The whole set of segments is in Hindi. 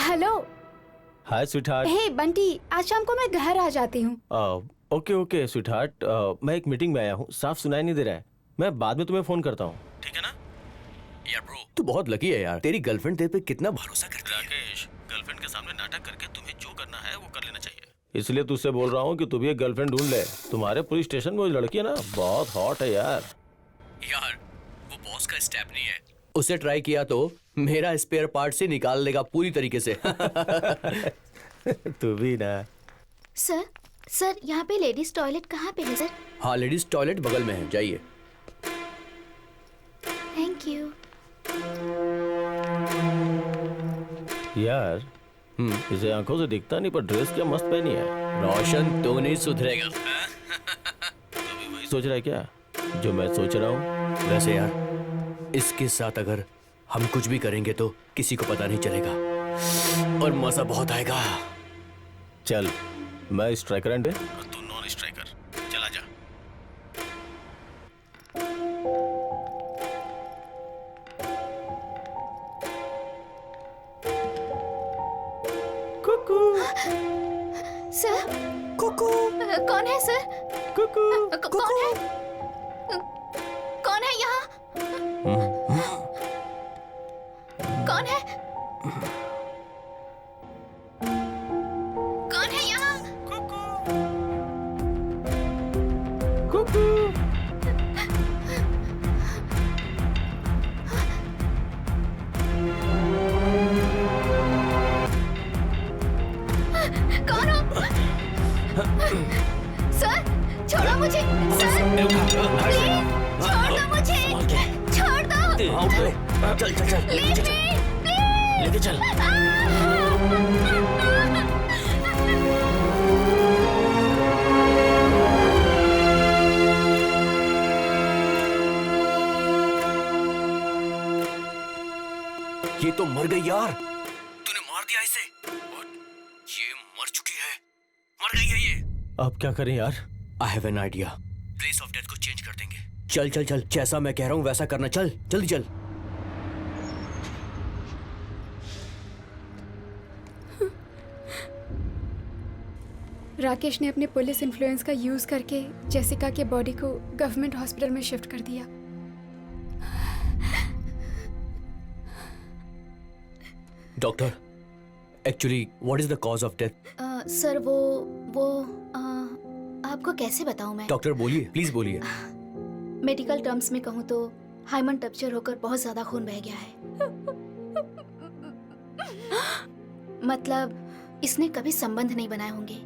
हेलो। हाय स्वीटहार्ट। हे बंटी, आज शाम को मैं घर आ जाती हूँ। ओके ओके स्वीटहार्ट, मैं एक मीटिंग में आया हूँ, साफ सुनाई नहीं दे रहा है। मैं बाद में तुम्हें फोन करता हूँ, ठीक है ना? यार ब्रो, तू बहुत लकी है यार, तेरी गर्लफ्रेंड तेरे पे कितना भरोसा करती है। राकेश, गर्लफ्रेंड के सामने नाटक करके तुम्हें जो करना है वो कर लेना चाहिए। इसलिए तुझसे बोल रहा हूँ कि तू भी एक गर्लफ्रेंड ढूंढ ले। तुम्हारे पुलिस स्टेशन में वो लड़की है ना, बहुत हॉट है यार। यार वो बॉस का स्टेप नहीं है, उसे ट्राई किया तो मेरा स्पेयर पार्ट से निकाल लेगा पूरी तरीके से। तू भी ना। सर यहाँ पे लेडीज टॉयलेट कहाँ पे है सर? हाँ, लेडीज टॉयलेट बगल में है, जाइए। Thank you. यार इसे आंखों से दिखता नहीं, पर ड्रेस क्या मस्त पहनी है। रोशन तो नहीं सुधरेगा। वही सोच रहा है क्या जो मैं सोच रहा हूँ? वैसे यार इसके साथ अगर हम कुछ भी करेंगे तो किसी को पता नहीं चलेगा और मजा बहुत आएगा। चल, मैं स्ट्राइकर एंड तू नॉन स्ट्राइकर, चला जा। कुकू सर, कुकू कौन है सर? कुकू कौन है? कौन है यहाँ? कौन है? कौन है यहाँ? कुकू कौन हो? सर, छोड़ो मुझे। सर, प्लीज, छोड़ दो मुझे। छोड़ दो। चल चल चल, Leave me, please. लेके चल। ये तो मर गई यार, तूने मार दिया इसे। ये मर चुकी है, मर गई है ये। अब क्या करें यार? I have an idea, place of death को चेंज कर देंगे। चल चल चल, जैसा मैं कह रहा हूँ वैसा करना, चल जल्दी चल। राकेश ने अपने पुलिस इन्फ्लुएंस का यूज करके जेसिका के बॉडी को गवर्नमेंट हॉस्पिटल में शिफ्ट कर दिया। Doctor, actually what is the cause of death? Sir वो आपको कैसे बताऊं मैं? डॉक्टर बोलिए, प्लीज बोलिए। मेडिकल टर्म्स में कहूँ तो हाइमन टप्चर होकर बहुत ज्यादा खून बह गया है। मतलब इसने कभी संबंध नहीं बनाए होंगे।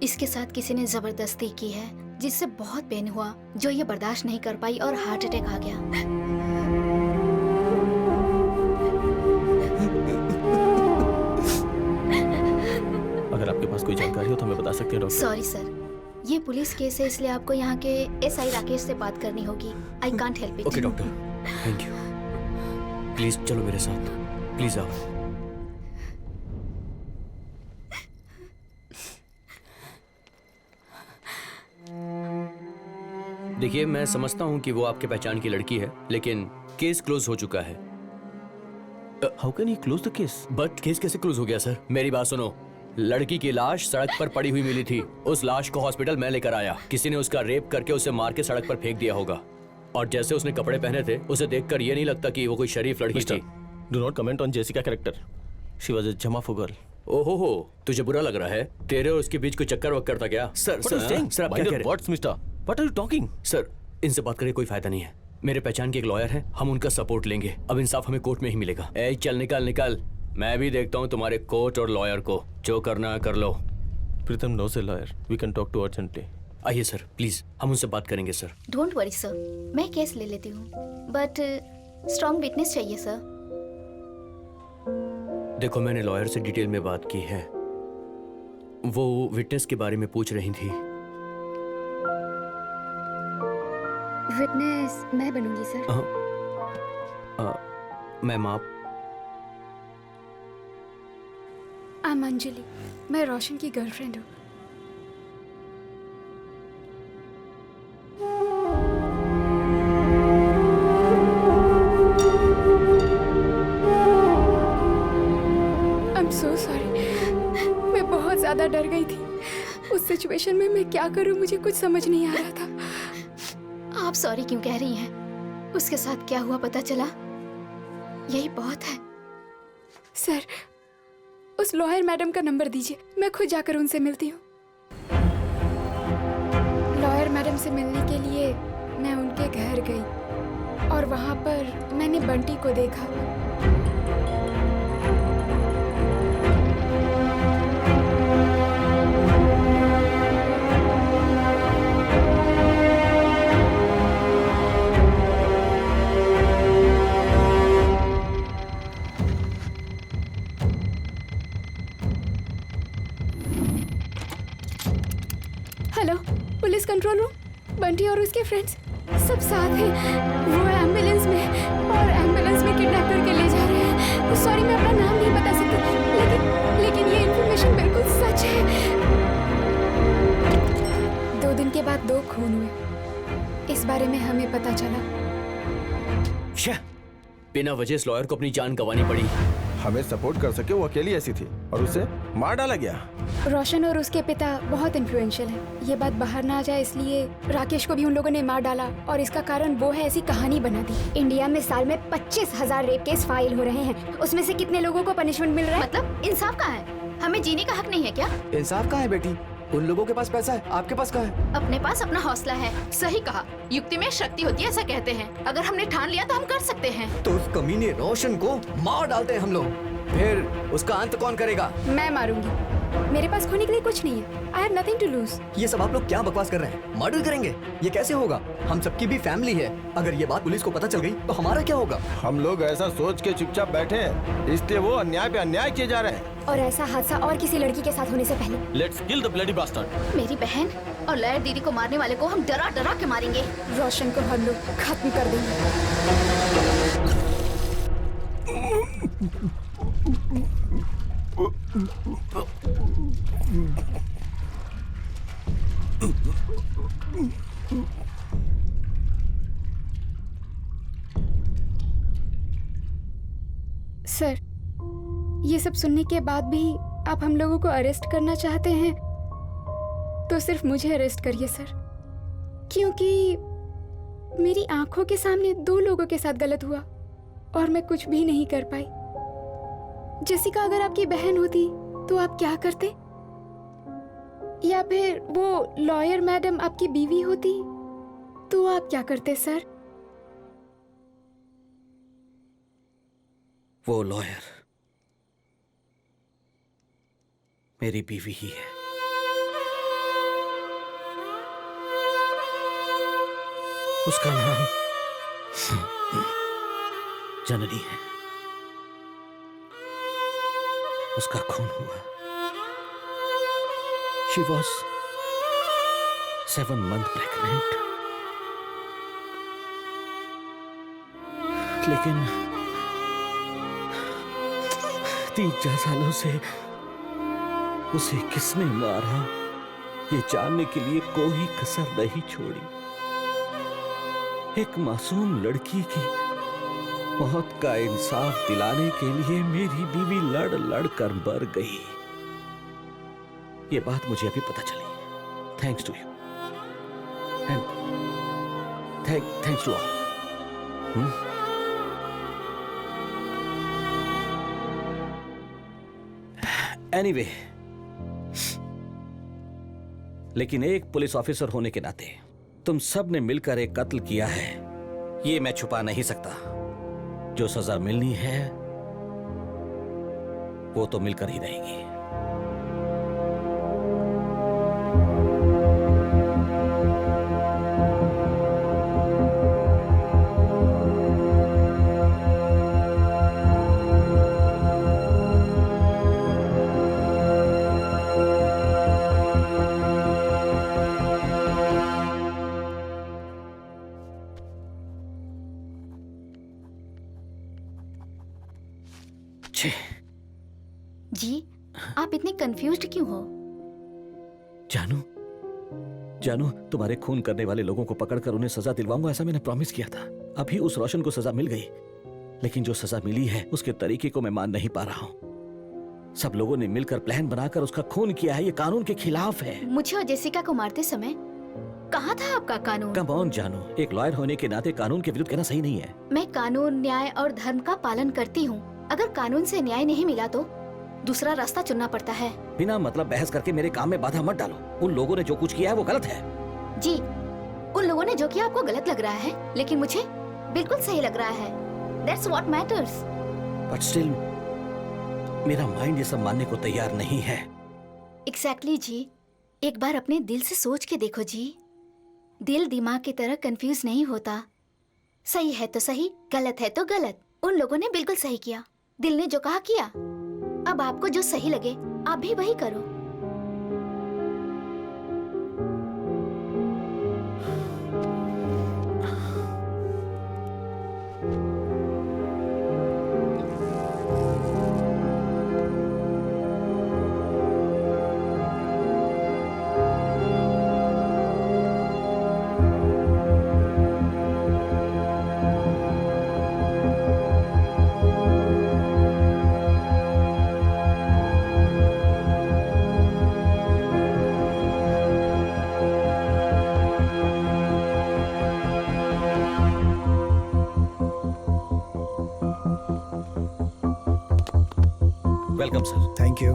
इसके साथ किसी ने जबरदस्ती की है जिससे बहुत पेन हुआ, जो ये बर्दाश्त नहीं कर पाई और हार्ट अटैक आ गया। अगर आपके पास कोई जानकारी हो तो हमें बता सकते हैं डॉक्टर। सॉरी सर, ये पुलिस केस है, इसलिए आपको यहाँ के एसआई राकेश से बात करनी होगी। I can't help it. Okay doctor, thank you. Please चलो मेरे साथ, प्लीज आओ। देखिए, मैं समझता हूँ कि वो आपके पहचान की लड़की है, लेकिन केस क्लोज हो चुका है। How can he close the case? But case कैसे क्लोज हो गया सर? मेरी बात सुनो, लड़की की लाश सड़क पर पड़ी हुई मिली थी। उस लाश को हॉस्पिटल मैं लेकर आया। किसी ने उसका रेप करके उसे मार के सड़क पर फेंक दिया होगा। और जैसे उसने कपड़े पहने थे, उसे देखकर ये नहीं लगता कि वो कोई शरीफ लड़की थी। Do not comment on Jessica character. She was a जमाफू गर्ल। ओहो हो, तुझे बुरा लग रहा है? तेरे और उसके बीच कोई चक्कर वक्कर था क्या? सर सर आप क्या कह रहे हैं? What's mister? What are you talking? Sir, इनसे बात करके कोई फायदा नहीं है। मेरे पहचान के एक लॉयर है, हम उनका सपोर्ट लेंगे। अब इंसाफ हमें कोर्ट में ही मिलेगा। ए चल निकल निकल, मैं भी देखता हूँ तुम्हारे कोर्ट और लॉयर को। जो करना है कर लो। Pritam knows a lawyer, we can talk to urgently. आइए सर, प्लीज, हम उनसे बात करेंगे सर। डोंट वरी सर, मैं केस ले लेती हूँ, बट स्ट्रॉन्ग विटनेस चाहिए सर। देखो, मैंने लॉयर से डिटेल में बात की है। वो विटनेस के बारे में पूछ रही थी। विटनेस मैं बनूंगी सर। मैम आप? आई एम अंजलि, मैं रोशन की गर्लफ्रेंड हूँ। I'm so sorry. मैं बहुत ज्यादा डर गई थी। उस सिचुएशन में मैं क्या करूं मुझे कुछ समझ नहीं आ रहा था। आप सॉरी क्यों कह रही हैं? उसके साथ क्या हुआ पता चला? यही बहुत है। सर, उस लॉयर मैडम का नंबर दीजिए, मैं खुद जाकर उनसे मिलती हूँ। लॉयर मैडम से मिलने के लिए मैं उनके घर गई और वहाँ पर मैंने बंटी को देखा। Hello, police control room. Bunty और उसके फ्रेंड्स सब साथ हैं। वो एम्बुलेंस में और एम्बुलेंस में किडनैप करके ले जा रहे हैं। सॉरी, मैं अपना नाम नहीं बता सकती, लेकिन ये इन्फॉर्मेशन बिल्कुल सच है। 2 दिन के बाद 2 खून हुए। इस बारे में हमें पता चला। बिना वजह इस लॉयर को अपनी जान गंवानी पड़ी। हमें सपोर्ट कर सके वो अकेली ऐसी थी और उसे मार डाला गया। रोशन और उसके पिता बहुत इन्फ्लुएंशियल हैं। ये बात बाहर ना आ जाए इसलिए राकेश को भी उन लोगों ने मार डाला और इसका कारण वो है, ऐसी कहानी बना दी। इंडिया में साल में 25,000 रेप केस फाइल हो रहे हैं। उसमें से कितने लोगों को पनिशमेंट मिल रहा है? मतलब इंसाफ कहाँ है? हमें जीने का हक नहीं है क्या? इंसाफ कहाँ है बेटी? उन लोगों के पास पैसा है, आपके पास कहाँ है? अपने पास अपना हौसला है। सही कहा, युक्ति में शक्ति होती है ऐसा कहते हैं। अगर हमने ठान लिया तो हम कर सकते हैं। तो उस कमीने रोशन को मार डालते हैं हम लोग, फिर उसका अंत कौन करेगा? मैं मारूंगी। मेरे पास खोने के लिए कुछ नहीं है। I have nothing to lose। ये सब आप लोग क्या बकवास कर रहे हैं? मर्डर करेंगे? ये कैसे होगा? हम सबकी भी फैमिली है। अगर ये बात पुलिस को पता चल गई तो हमारा क्या होगा? हम लोग ऐसा सोच के चुपचाप बैठे हैं, इसलिए वो अन्याय पे अन्याय किए जा रहे हैं। और ऐसा हादसा और किसी लड़की के साथ होने से पहले। Let's kill the bloody bastard. मेरी बहन और लॉयर दीदी को मारने वाले को हम डरा डरा के मारेंगे। रोशन को हम लोग खत्म कर देंगे। सर, ये सब सुनने के बाद भी आप हम लोगों को अरेस्ट करना चाहते हैं तो सिर्फ मुझे अरेस्ट करिए सर, क्योंकि मेरी आंखों के सामने 2 लोगों के साथ गलत हुआ और मैं कुछ भी नहीं कर पाई। जेसिका अगर आपकी बहन होती तो आप क्या करते? या फिर वो लॉयर मैडम आपकी बीवी होती तो आप क्या करते सर? वो लॉयर मेरी बीवी ही है। उसका नाम जननी है। उसका खून हुआ। She was 7 months pregnant। लेकिन 3-4 सालों से उसे किसने मारा ये जानने के लिए कोई कसर नहीं छोड़ी। एक मासूम लड़की की मौत का इंसाफ दिलाने के लिए मेरी बीवी लड़ लड़ कर मर गई। ये बात मुझे अभी पता चली। Thanks to you and thanks to all. Anyway, लेकिन एक पुलिस ऑफिसर होने के नाते तुम सब ने मिलकर एक कत्ल किया है, ये मैं छुपा नहीं सकता। जो सजा मिलनी है वो तो मिलकर ही रहेगी। जी, आप इतने कंफ्यूज्ड क्यों हो? जानू, तुम्हारे खून करने वाले लोगों को पकड़कर उन्हें सजा दिलवाऊंगा, ऐसा मैंने प्रॉमिस किया था। अभी उस रोशन को सजा मिल गई, लेकिन जो सजा मिली है उसके तरीके को मैं मान नहीं पा रहा हूं। सब लोगों ने मिलकर प्लान बनाकर उसका खून किया है। ये कानून के खिलाफ है। मुझे और जेसिका को मारते समय कहाँ था आपका कानून? कम ऑन जानू, एक लॉयर होने के नाते कानून के विरुद्ध कहना सही नहीं है। मैं कानून, न्याय और धर्म का पालन करती हूँ। अगर कानून से न्याय नहीं मिला तो दूसरा रास्ता चुनना पड़ता है। बिना मतलब बहस करके मेरे काम में बाधा मत डालो। उन लोगों ने जो कुछ किया है वो गलत है। जी, उन लोगों ने जो किया आपको गलत लग रहा है, लेकिन मुझे बिल्कुल सही लग रहा है। That's what matters. But still मेरा माइंड ये सब मानने को तैयार नहीं है। Exactly जी। एक बार अपने दिल से सोच के देखो जी। दिल दिमाग की तरह कंफ्यूज नहीं होता। सही है तो सही, गलत है तो गलत। उन लोगों ने बिल्कुल सही किया। दिल ने जो कहा किया। अब आपको जो सही लगे आप भी वही करो। Welcome sir. Thank you.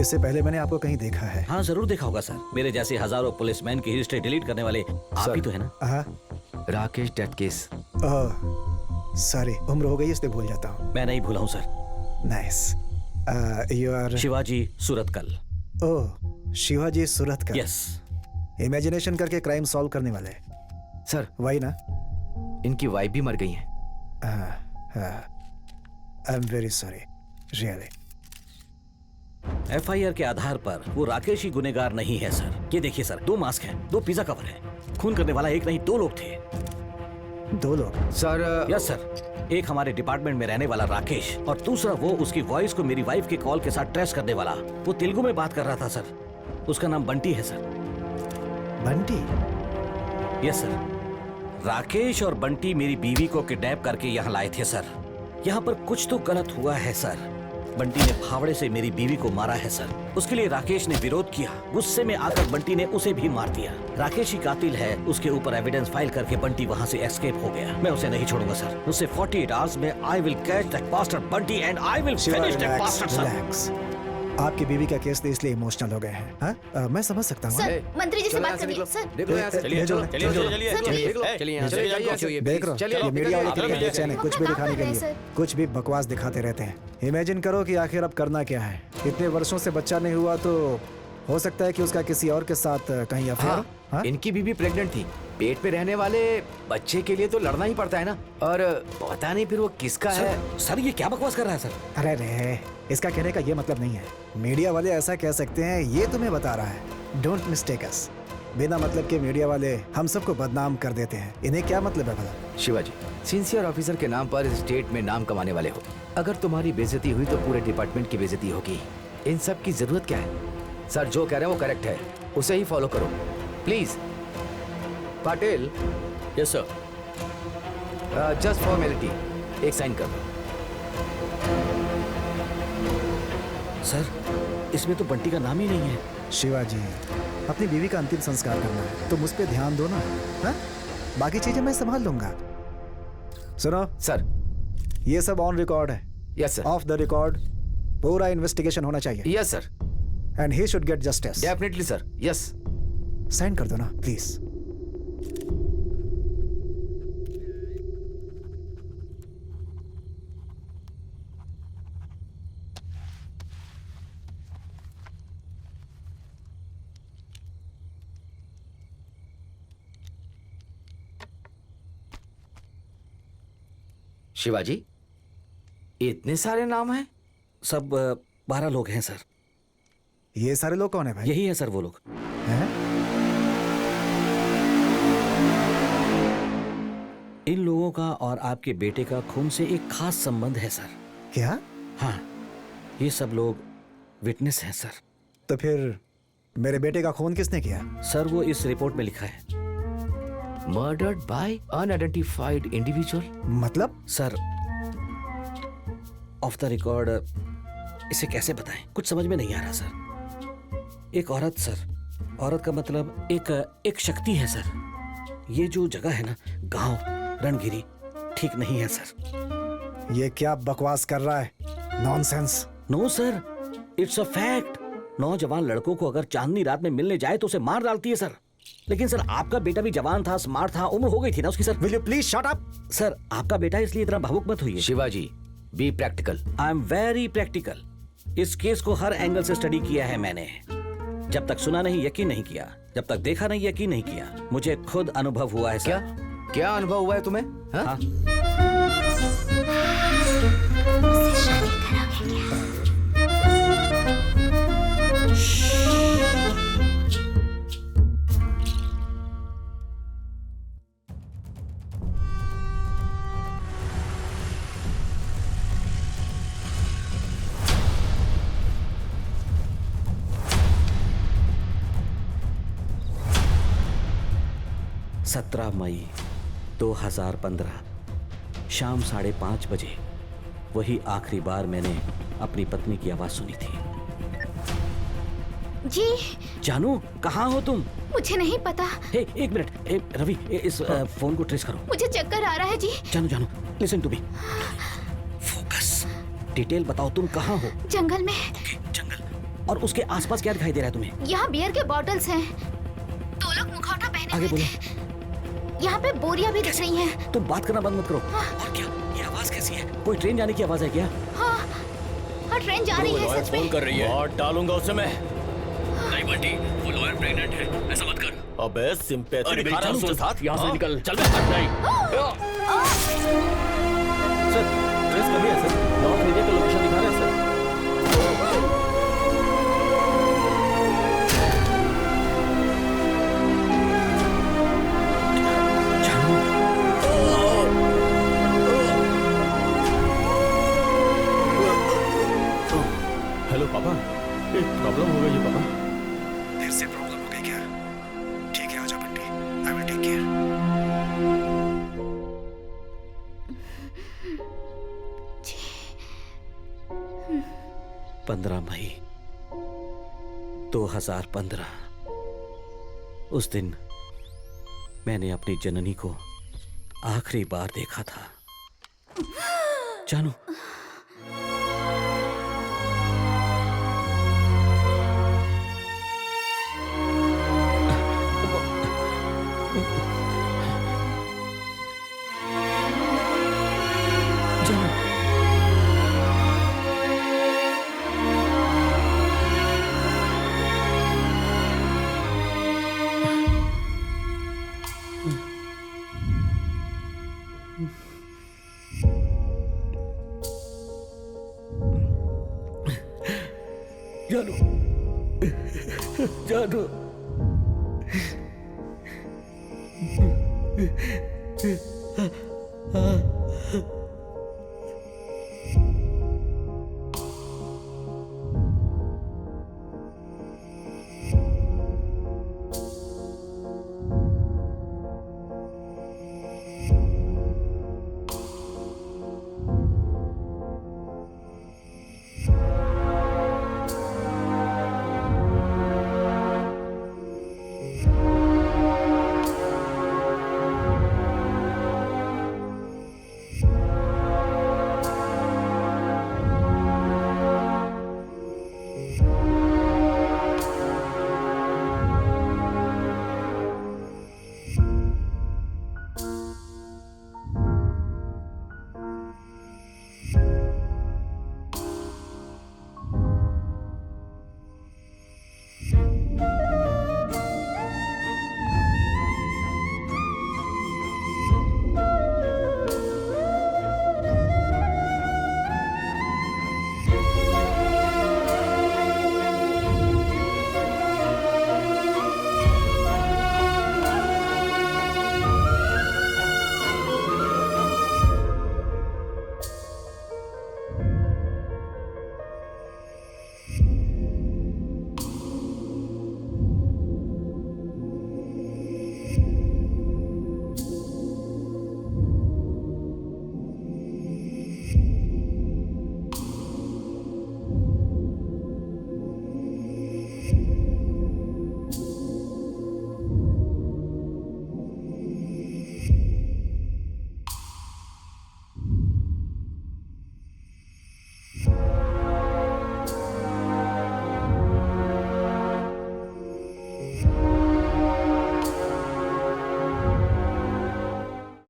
इससे पहले मैंने आपको कहीं देखा है। हाँ जरूर देखा होगा सर। मेरे जैसे हजारों पुलिसमैन की हिस्ट्री डिलीट करने वाले आप ही तो है ना? हाँ। Rakesh death case. सॉरी, उम्र हो गई इसलिए भूल जाता हूँ। मैं नहीं भूला हूँ sir. Nice. You are Shivaji Suratkal. Oh, Shivaji Suratkal. Yes. Imagination करके क्राइम सॉल्व करने वाले सर, वही ना? इनकी वाइफ भी मर गई है। I am very sorry, really. FIR के आधार पर वो राकेश ही गुनेगार नहीं है सर। ये देखिए सर, 2 मास्क हैं, 2 पिज्जा कवर हैं। खून करने वाला एक नहीं 2 लोग थे। 2 लोग? Sir yes sir. एक हमारे डिपार्टमेंट में रहने वाला राकेश और दूसरा वो उसकी वॉइस को मेरी वाइफ के कॉल के साथ ट्रेस करने वाला। वो तेलुगु में बात कर रहा था सर। उसका नाम बंटी है sir. Bunty? Yes sir. Rakesh और बंटी मेरी बीवी को किडनैप करके यहाँ लाए थे सर। यहाँ पर कुछ तो गलत हुआ है सर। बंटी ने फावड़े से मेरी बीवी को मारा है सर। उसके लिए राकेश ने विरोध किया। गुस्से में आकर बंटी ने उसे भी मार दिया। राकेश ही कातिल है। उसके ऊपर एविडेंस फाइल करके बंटी वहाँ से एस्केप हो गया। मैं उसे नहीं छोड़ूंगा सर। उससे 48 आवर्स में I will catch that bastard Bunty and I will finish that bastard sir. Relax. आपकी बीवी का केस इसलिए इमोशनल हो गए हैं। हाँ? मैं समझ सकता हूँ। सर, मंत्री जी से बात करिए। सर, देखो यहाँ से। चलिए, चलो, चलिए, चलिए, चलिए, चलिए, चलिए, चलिए, चलिए यहाँ से। देख रहे हो, ये मीडिया वाले कितने बेचैन हैं, कुछ भी अपना काम दिखाने कर के रहे हैं, लिए सर। कुछ भी बकवास दिखाते रहते हैं। इमेजिन करो कि आखिर अब करना क्या है। इतने वर्षों से बच्चा नहीं हुआ तो हो सकता है कि उसका किसी और के साथ कहीं अफेयर हो। हाँ? इनकी बीवी प्रेग्नेंट थी। पेट पे रहने वाले बच्चे के लिए तो लड़ना ही पड़ता है ना। और पता नहीं फिर वो किसका है। सर ये क्या बकवास कर रहा है सर? अरे रे, इसका कहने का ये मतलब नहीं है। मीडिया वाले ऐसा कह सकते हैं, ये तुम्हें बता रहा है। डोंट मिस्टेक अस। बिना मतलब के मीडिया वाले हम सबको बदनाम कर देते हैं। इन्हें क्या मतलब है भला? शिवाजी, सिंसियर ऑफिसर के नाम पर स्टेट में नाम कमाने वाले हो। अगर तुम्हारी बेइज्जती हुई तो पूरे डिपार्टमेंट की बेइज्जती होगी। इन सब की जरूरत क्या है? सर जो कह रहे हैं वो करेक्ट है, उसे ही फॉलो करो please. Patil, yes sir. Just formality, एक साइन कर दो। सर इसमें तो बंटी का नाम ही नहीं है। शिवाजी, अपनी बीवी का अंतिम संस्कार करना है तो मुझ पे ध्यान दो ना। हाँ? बाकी चीजें मैं संभाल लूंगा। सुनो सर। ये सब ऑन रिकॉर्ड है। Yes sir. Off the record पूरा इन्वेस्टिगेशन होना चाहिए। Yes sir. And he should get justice. Definitely sir. Yes. Sign कर दो ना प्लीज। शिवाजी, इतने सारे नाम हैं? सब 12 लोग हैं सर। ये सारे लोग कौन है भाई? यही है सर वो लोग। हैं? इन लोगों का और आपके बेटे का खून से एक खास संबंध है सर। क्या? हाँ, ये सब लोग विटनेस हैं सर। तो फिर मेरे बेटे का खून किसने किया? सर वो इस रिपोर्ट में लिखा है। Murdered by unidentified individual. मतलब? सर ऑफ द रिकॉर्ड इसे कैसे बताएं, कुछ समझ में नहीं आ रहा सर। एक औरत सर, औरत का मतलब एक शक्ति है सर। ये जो जगह है ना, गांव रणगिरी, ठीक नहीं है सर। ये क्या बकवास कर रहा है? Nonsense. No sir, it's a fact. नौजवान लड़कों को अगर चांदनी रात में मिलने जाए तो उसे मार डालती है सर। लेकिन सर आपका बेटा भी जवान था, स्मार्ट था, उम्र हो गई थी ना उसकी sir. Will you please shut up? Sir आपका बेटा, इसलिए इतना भावुक मत होइए। Shivaji, be practical. I am very practical. इस केस को हर एंगल से स्टडी किया है मैंने। जब तक सुना नहीं यकीन नहीं किया, जब तक देखा नहीं यकीन नहीं किया। मुझे खुद अनुभव हुआ है सर। क्या अनुभव हुआ है तुम्हें? हाँ? सत्रह मई 2015 शाम 5:30 बजे वही आखिरी बार मैंने अपनी पत्नी की आवाज सुनी थी। जी जानू, कहाँ हो तुम? मुझे नहीं पता। एक मिनट रवि, इस फोन को ट्रेस करो। मुझे चक्कर आ रहा है जी। जानू listen to me. Focus, detail बताओ, तुम कहाँ हो? जंगल में। जंगल? और उसके आसपास क्या दिखाई दे रहा है तुम्हें? यहाँ बियर के बॉटल्स हैं। 2 लोग मुखौटा पहने आगे हुए बोलो। थे। यहाँ पे बोरियां भी दिख रही हैं। तुम बात करना बंद मत करो। और क्या ये आवाज कैसी है? कोई ट्रेन जाने की आवाज है क्या? हाँ, ट्रेन जा रही है सच में। फोन कर रही है। और डालूंगा उसे मैं। नहीं बंटी, वो लॉयर प्रेग्नेंट है, ऐसा मत कर। अबे सिंपैथी अरे दिखा रहा है उसके साथ। यहाँ से हाँ? निकल, चल बे। नहीं। सर ट्रेस कर लिया सर, नॉर्थ एरिया का लोकेशन दिखा रहा है सर। हेलो पापा, एक प्रॉब्लम हो गई है पापा। देर से प्रॉब्लम हो गई क्या? ठीक है, आजा Bunty, I will take care. 15 मई 2015। उस दिन मैंने अपनी जननी को आखिरी बार देखा था। जानू, जानू, जानू, जानू।